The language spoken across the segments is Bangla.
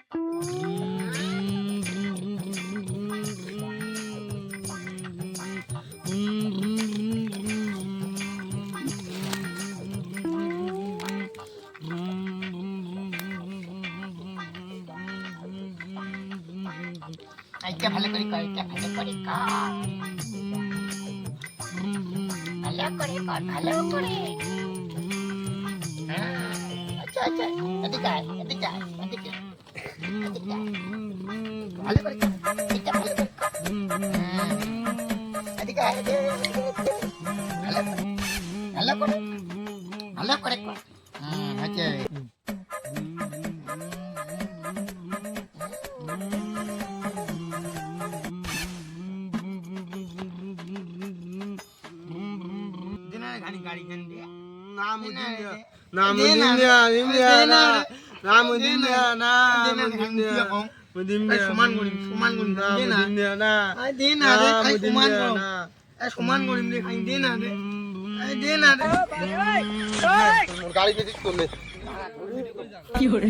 এটা ভালো করে কর, এটা ভালো করে কর, ভালো করে কর, ভালো করে। আচ্ছা আচ্ছা, এদিকে আয়, এদিকে আয়, এদিকে এদিকে আয়। ভালো করে কর, এটা ভালো করে কর। এদিকে আয়, ভালো করে, ভালো করে, ভালো করে কর। আচ্ছা সমান কৰিম দে খাই দে না দে গাড়ি বেশি করলে কি করে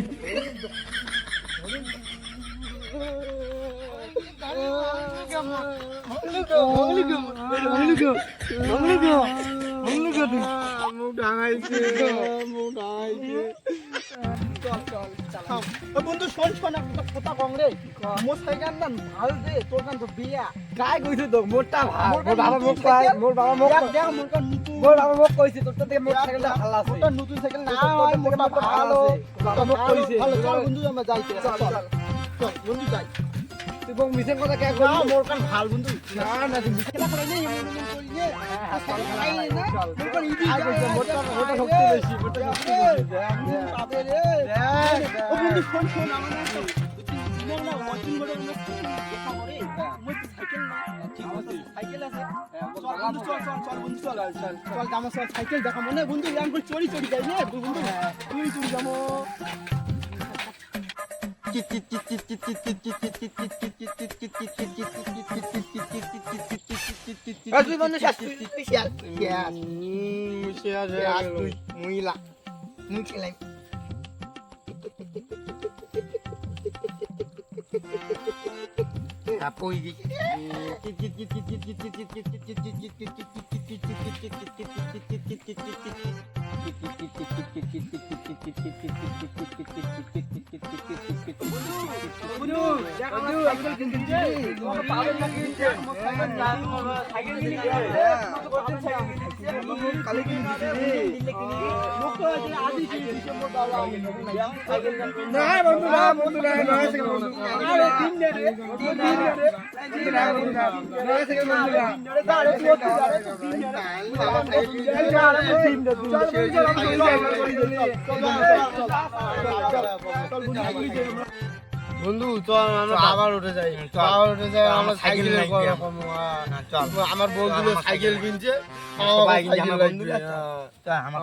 বন্ধু শোন শোন একটা কথা কং রে মোর সাইকেল না ভাল দে তোর কান তো বিয়া গায় কইছে তো মোরটা ভাল মোর বাবা মোক কয় মোর বাবা মোক দেখ মোর কান নতুন মোর বাবা মোক কইছে তোরটা থেকে মোর সাইকেলটা ভাল আছে তোরটা নতুন সাইকেল না হয় মোরটা ভালো বাবা মোক কইছে ভালো চল বন্ধু আমরা যাইতে চল চল বন্ধু যাই তুই বং মিছেন কথা কে কই মোর কান ভাল বন্ধু না না তুই মিছেন কথা কই না এমন করি নে সাইকেল খাই না মোর কান ইদি আই কইছে মোরটা শক্তি বেশি মোরটা শক্তি বেশি আবে রে ও বন্ধু ফোন ফোন আমার না মোর না ওয়াচিং বড় না দেখা করে মোর সাইকেল না ঠিক আছে সাইকেল আছে চল বন্ধু চল আমার সাইকেল দেখা মনে বন্ধু এরকম করে চড়ি চড়ি যাই রে বন্ধু চড়ি চড়ি যাবো বন্ধু চল আমরা আবার উঠে যাই আমরা সাইকেলে আমার বন্ধু সাইকেল কিনছে আমার সাইকেল লাগবে চল আমার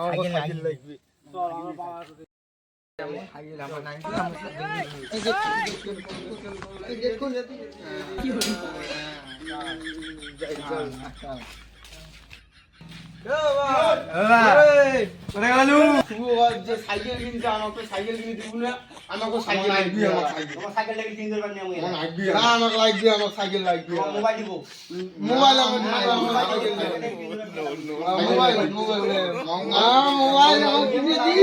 বাবা সাইকেল আমার নাই কি হলো সাইকেল কিনছে আমাকে সাইকেল কিনে দিব না আমাকে সাইকেল লাগবে আমার সাইকেলটাকে কিনতে পারনি আমি না আমাকে লাগবে আমার সাইকেল লাগবে মোবাইল দিব মোবাইল মোবাইল কিনে দি